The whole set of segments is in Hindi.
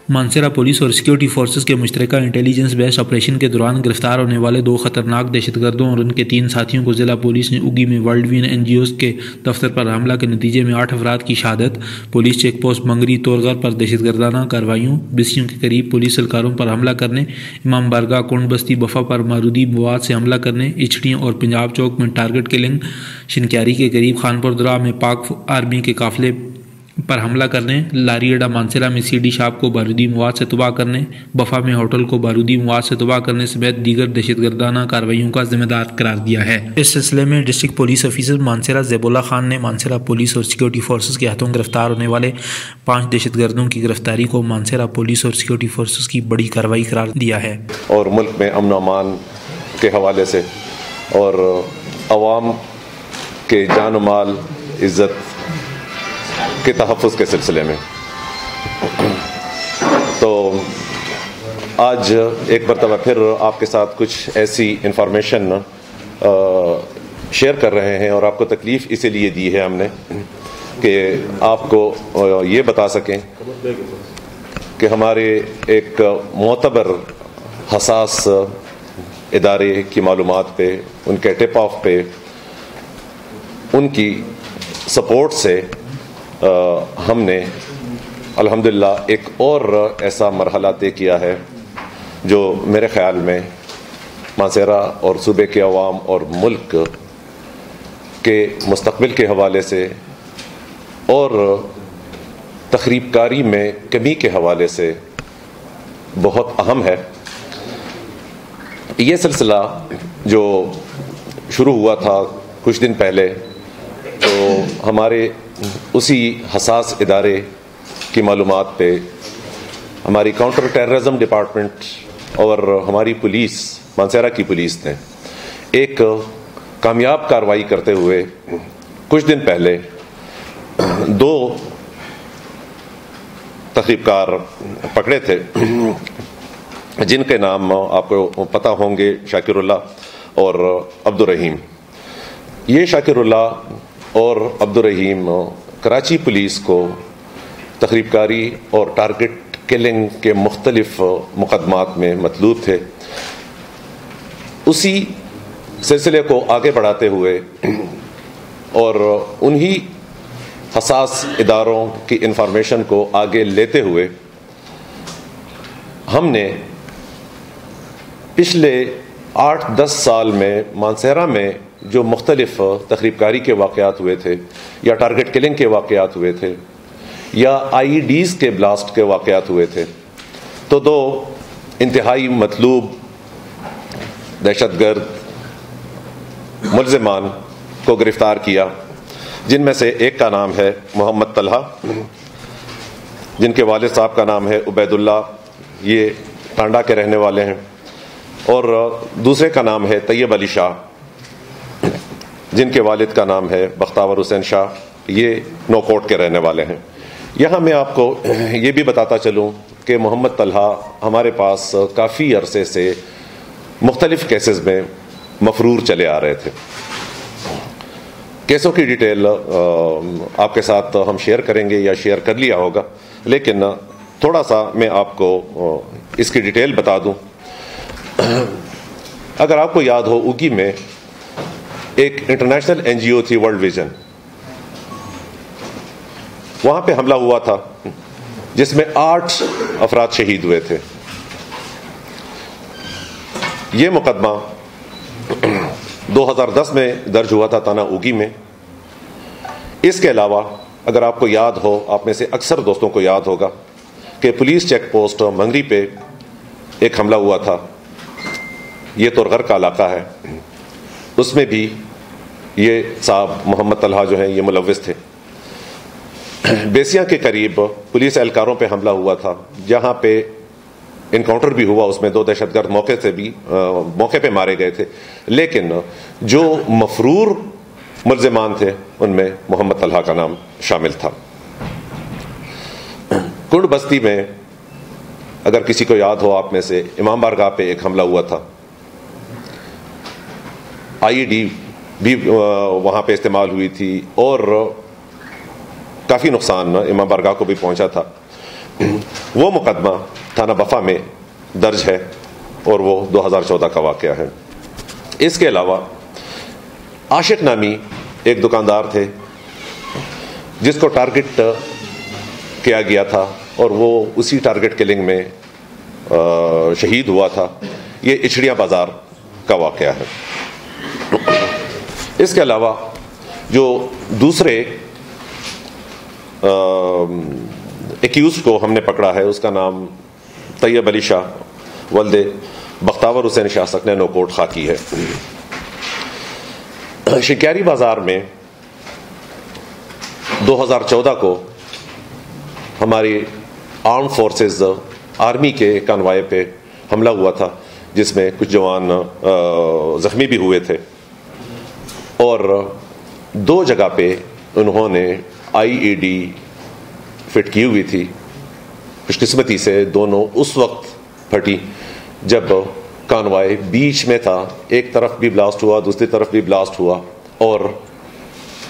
मानसरा पुलिस और सिक्योरिटी फोर्सेस के मुश्तरका इंटेलिजेंस बेस्ड ऑपरेशन के दौरान गिरफ्तार होने वाले 2 खतरनाक दहशतगर्दों और उनके 3 साथियों को जिला पुलिस ने उगी में वर्ल्ड विन NGOs के दफ्तर पर हमला के नतीजे में 8 अफराद की शहादत। पुलिस चेक पोस्ट मंगरी तोरगर पर दहशतगर्दाना कार्रवाइयों, बिस्सियों के करीब पुलिस एहलकारों पर हमला करने, इमाम बारगाह कोंड बस्ती बफा पर मारूदी मवाद से हमला करने, इचड़ियों और पंजाब चौक में टारगेट किलिंग, शिनक्यारी के करीब खानपुर दरा में पाक आर्मी के काफिले पर हमला करने, लारी अड्डा मानसरा में CD शॉप को बारूदी मवाद से तबाह करने, बफा में होटल को बारूदी मवाद से तबाह करने समेत दीगर दहशतगर्दाना कार्रवाइयों का जिम्मेदार करार दिया है। इस सिलसिले में डिस्ट्रिक्ट पुलिस ऑफिसर मानसरा ज़ैबुल्ला खान ने मानसरा पुलिस और सिक्योरिटी फोर्सेस के हाथों गिरफ्तार होने वाले 5 दहशतगर्दों की गिरफ्तारी को मानसरा पुलिस और सिक्योरिटी फोर्सेस की बड़ी कार्रवाई करार दिया है। और मुल्क में अमन अमान के हवाले से और अवाम के जान माल इज़्ज़त के तहफ़्फ़ुज़ के सिलसिले में तो आज एक मरतबा फिर आपके साथ कुछ ऐसी इंफॉर्मेशन शेयर कर रहे हैं और आपको तकलीफ़ इसीलिए दी है हमने कि आपको ये बता सकें कि हमारे एक मोतबर हसास इदारे की मालूमात पे, उनके टिप ऑफ पे, उनकी सपोर्ट से हमने अल्हम्दुलिल्लाह एक और ऐसा मरहला तय किया है जो मेरे ख़्याल में मानसरा और सूबे के अवाम और मुल्क के मुस्तक़बिल के हवाले से और तख़रीबकारी में कमी के हवाले से बहुत अहम है। ये सिलसिला जो शुरू हुआ था कुछ दिन पहले, तो हमारे उसी हसास इदारे की मालूमात पे हमारी काउंटर टेररिज्म डिपार्टमेंट और हमारी पुलिस, मानसरा की पुलिस ने एक कामयाब कार्रवाई करते हुए कुछ दिन पहले 2 तख़रीबकार पकड़े थे जिनके नाम आपको पता होंगे, शाकिरुल्लाह और अब्दुर्रहीम। ये शाकिरुल्लाह और अब्दुर्रहीम कराची पुलिस को तख़रीबकारी और टारगेट किलिंग के मुख्तलिफ मुकदमात में मतलूब थे। उसी सिलसिले को आगे बढ़ाते हुए और उन्हीं हसास इदारों की इंफॉर्मेशन को आगे लेते हुए हमने पिछले 8-10 साल में मानसरा में जो मुख्तलिफ तख़रीबकारी के वाक़यात हुए थे या टारगेट किलिंग के वाक़यात हुए थे या IEDs के ब्लास्ट के वाक़यात हुए थे, तो 2 इंतहाई मतलूब दहशतगर्द मुल्ज़िमान को गिरफ़्तार किया, जिनमें से एक का नाम है मोहम्मद तलहा, जिनके वालिद साहब का नाम है उबैदुल्ला, ये टांडा के रहने वाले हैं, और दूसरे का नाम है तैयब अली शाह, जिनके वालिद का नाम है बख्तावर हुसैन शाह, ये नौकोट के रहने वाले हैं। यहाँ मैं आपको ये भी बताता चलूँ कि मोहम्मद तलहा हमारे पास काफ़ी अरसे से मुख्तलिफ केसेस में मफरूर चले आ रहे थे। केसों की डिटेल आपके साथ हम शेयर करेंगे या शेयर कर लिया होगा, लेकिन थोड़ा सा मैं आपको इसकी डिटेल बता दूं। अगर आपको याद हो, उगी में एक इंटरनेशनल NGO थी वर्ल्ड विजन, वहां पे हमला हुआ था जिसमें 8 अफराद शहीद हुए थे। ये मुकदमा 2010 में दर्ज हुआ था थाना उगी में। इसके अलावा अगर आपको याद हो, आप में से अक्सर दोस्तों को याद होगा कि पुलिस चेक पोस्ट मंगरी पे एक हमला हुआ था। ये तोरगर का इलाका है, उसमें भी ये साहब मोहम्मद तलहा जो है ये मुलव्विस थे। बेसिया के करीब पुलिस एहलकारों पे हमला हुआ था, जहां पे इनकाउंटर भी हुआ, उसमें 2 दहशतगर्द मौके पे मारे गए थे, लेकिन जो मफरूर मुल्ज़िमान थे उनमें मोहम्मद तलहा का नाम शामिल था। कुंड बस्ती में अगर किसी को याद हो आप में से, इमाम बारगाह पे एक हमला हुआ था, IED भी वहां पे इस्तेमाल हुई थी और काफ़ी नुकसान इमाम बारगाह को भी पहुंचा था। वो मुकदमा थाना बफा में दर्ज है और वो 2014 का वाक़या है। इसके अलावा आशिक नामी एक दुकानदार थे जिसको टारगेट किया गया था और वो उसी टारगेट किलिंग में शहीद हुआ था। ये इचड़ियाँ बाज़ार का वाक़या है। इसके अलावा जो दूसरे एक्यूज़ को हमने पकड़ा है उसका नाम तैयब अली शाह वल्दे बख्तावर हुसैन शाह सकने नोकोट खाकी है। शिकारी बाज़ार में 2014 को हमारी आर्म फोर्सेस आर्मी के कानवाय पे हमला हुआ था जिसमें कुछ जवान ज़ख्मी भी हुए थे और 2 जगह पे उन्होंने IED फिट की हुई थी। खुशकिस्मती से दोनों उस वक्त फटी जब कानवाय बीच में था, एक तरफ भी ब्लास्ट हुआ दूसरी तरफ भी ब्लास्ट हुआ और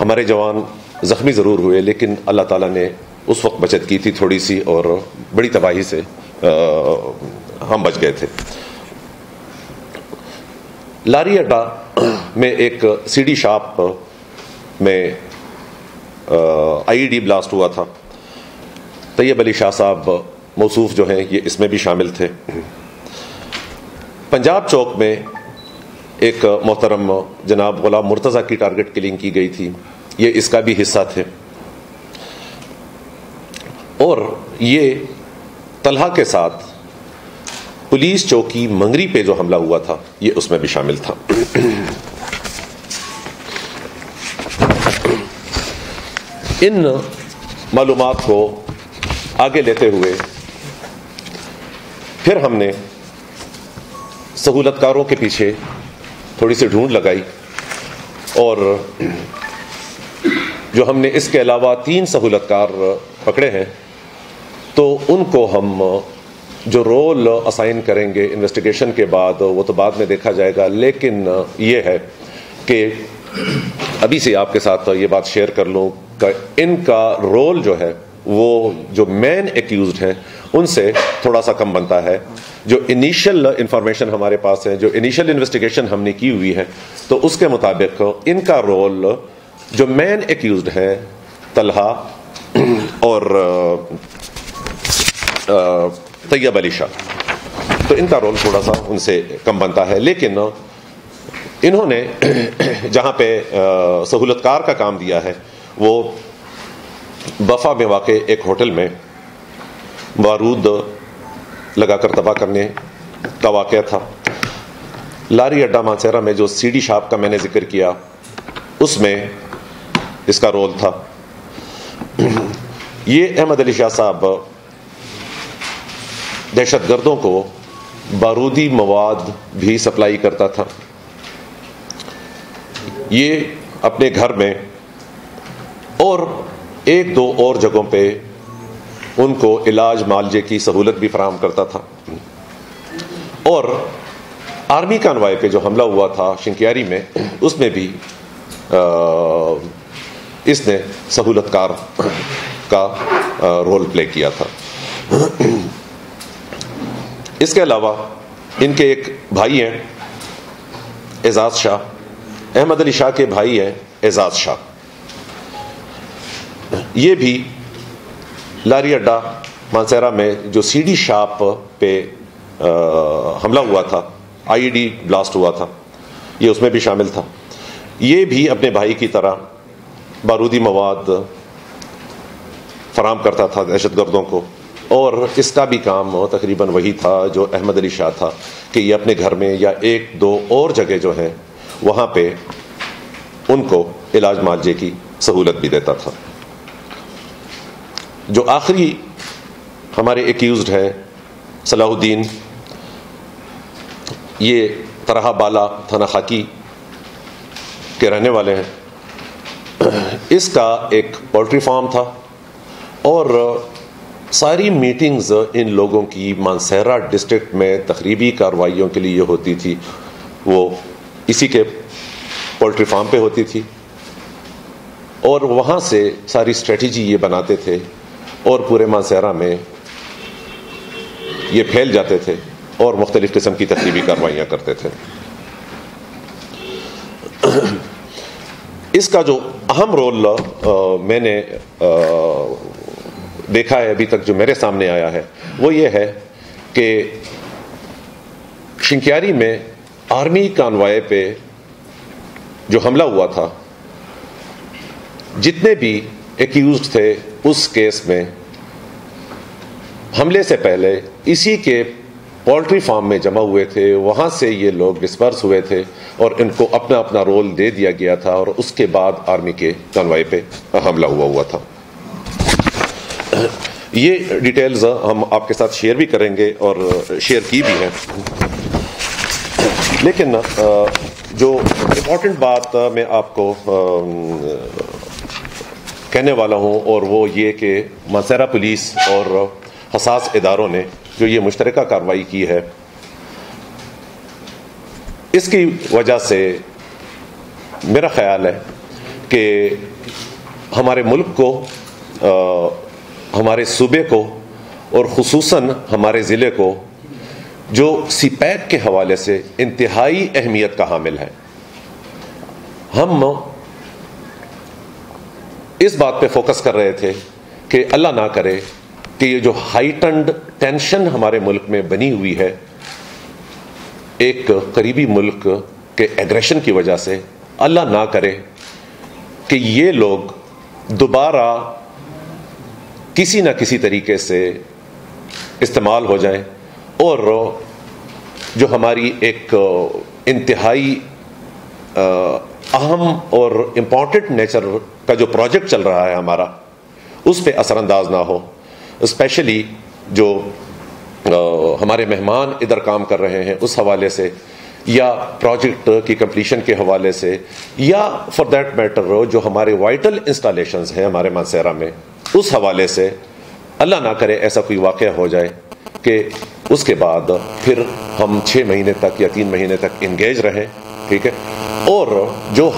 हमारे जवान ज़ख्मी ज़रूर हुए लेकिन अल्लाह ताला ने उस वक्त बचत की थी थोड़ी सी और बड़ी तबाही से हम बच गए थे। लारी अड्डा में एक CD शॉप में IED ब्लास्ट हुआ था। तैयब अली शाह साहब मौसूफ जो हैं ये इसमें भी शामिल थे। पंजाब चौक में एक मोहतरम जनाब गुलाम मुर्तज़ा की टारगेट किलिंग की गई थी, ये इसका भी हिस्सा थे। और ये तलहा के साथ पुलिस चौकी मंगरी पे जो हमला हुआ था ये उसमें भी शामिल था। इन मालूमात को आगे लेते हुए फिर हमने सहूलतकारों के पीछे थोड़ी सी ढूंढ लगाई और जो हमने इसके अलावा 3 सहूलतकार पकड़े हैं तो उनको हम जो रोल असाइन करेंगे इन्वेस्टिगेशन के बाद वो तो बाद में देखा जाएगा, लेकिन ये है कि अभी से आपके साथ ये बात शेयर कर लूँ कि इनका रोल जो है वो जो मेन एक्यूज्ड हैं उनसे थोड़ा सा कम बनता है। जो इनिशियल इंफॉर्मेशन हमारे पास है, जो इनिशियल इन्वेस्टिगेशन हमने की हुई है, तो उसके मुताबिक इनका रोल जो मेन एक्यूज्ड हैं तलहा और तैयब अली शाह, तो इनका रोल थोड़ा सा उनसे कम बनता है। लेकिन इन्होंने जहां पे सहूलतकार का काम दिया है वो बफा में वाक़े एक होटल में बारूद लगाकर तबाह करने का वाक़या था। लारी अड्डा मानसेरा में जो CD शॉप का मैंने जिक्र किया उसमें इसका रोल था। ये अहमद अली शाह साहब दहशतगर्दों को बारूदी मवाद भी सप्लाई करता था। ये अपने घर में और 1-2 और जगहों पे उनको इलाज मालजे की सहूलत भी फराहम करता था। और आर्मी कानवाय पे जो हमला हुआ था शिंकियारी में उसमें भी इसने सहूलतकार का रोल प्ले किया था। इसके अलावा इनके एक भाई हैं एजाज शाह, अहमद अली शाह के भाई हैं एजाज शाह। ये भी लारी अड्डा मानसेरा में जो CD शॉप पे हमला हुआ था, IED ब्लास्ट हुआ था, ये उसमें भी शामिल था। ये भी अपने भाई की तरह बारूदी मवाद फराहम करता था दहशतगर्दों को और इसका भी काम तकरीबन वही था जो अहमद अली शाह था कि ये अपने घर में या 1-2 और जगह जो है वहाँ पे उनको इलाज मालजे की सहूलत भी देता था। जो आखिरी हमारे एक्यूज्ड हैं सलाहुद्दीन, ये तरह बाला थाना खाकी के रहने वाले हैं। इसका एक पोल्ट्री फार्म था और सारी मीटिंग्स इन लोगों की मानसेरा डिस्ट्रिक्ट में तकरीबी कार्रवाइयों के लिए होती थी, वो इसी के पोल्ट्री फार्म पे होती थी और वहाँ से सारी स्ट्रेटजी ये बनाते थे और पूरे मानसेरा में ये फैल जाते थे और मुख्तलिफ किस्म की तकरीबी कार्रवाइयाँ करते थे। इसका जो अहम रोल मैंने देखा है अभी तक, जो मेरे सामने आया है, वो ये है कि शिंक्यारी में आर्मी कानवाय पे जो हमला हुआ था, जितने भी एक्यूज्ड थे उस केस में हमले से पहले इसी के पोल्ट्री फार्म में जमा हुए थे, वहाँ से ये लोग डिस्पर्स हुए थे और इनको अपना अपना रोल दे दिया गया था और उसके बाद आर्मी के कानवाय पे हमला हुआ था। ये डिटेल्स हम आपके साथ शेयर भी करेंगे और शेयर की भी हैं, लेकिन जो इम्पोर्टेंट बात मैं आपको कहने वाला हूँ और वो ये कि मानसेरा पुलिस और हसास इदारों ने जो ये मुश्तरका कार्रवाई की है, इसकी वजह से मेरा ख्याल है कि हमारे मुल्क को, हमारे सूबे को और खुसूसन हमारे ज़िले को जो सीपैक के हवाले से इंतहाई अहमियत का हामिल है, हम इस बात पे फोकस कर रहे थे कि अल्लाह ना करे कि ये जो हाइटन्ड टेंशन हमारे मुल्क में बनी हुई है एक करीबी मुल्क के एग्रेशन की वजह से, अल्लाह ना करे कि ये लोग दोबारा किसी ना किसी तरीके से इस्तेमाल हो जाएं और जो हमारी एक इंतहाई अहम और इम्पॉर्टेंट नेचर का जो प्रोजेक्ट चल रहा है हमारा, उस पर असरअंदाज ना हो। स्पेशली जो हमारे मेहमान इधर काम कर रहे हैं उस हवाले से, या प्रोजेक्ट की कंप्लीशन के हवाले से, या फॉर दैट मैटर जो हमारे वाइटल इंस्टॉलेशंस हैं हमारे मानसेरा में, उस हवाले से अल्लाह ना करे ऐसा कोई वाक़या हो जाए कि उसके बाद फिर हम 6 महीने तक या 3 महीने तक इंगेज रहें, ठीक है, और जो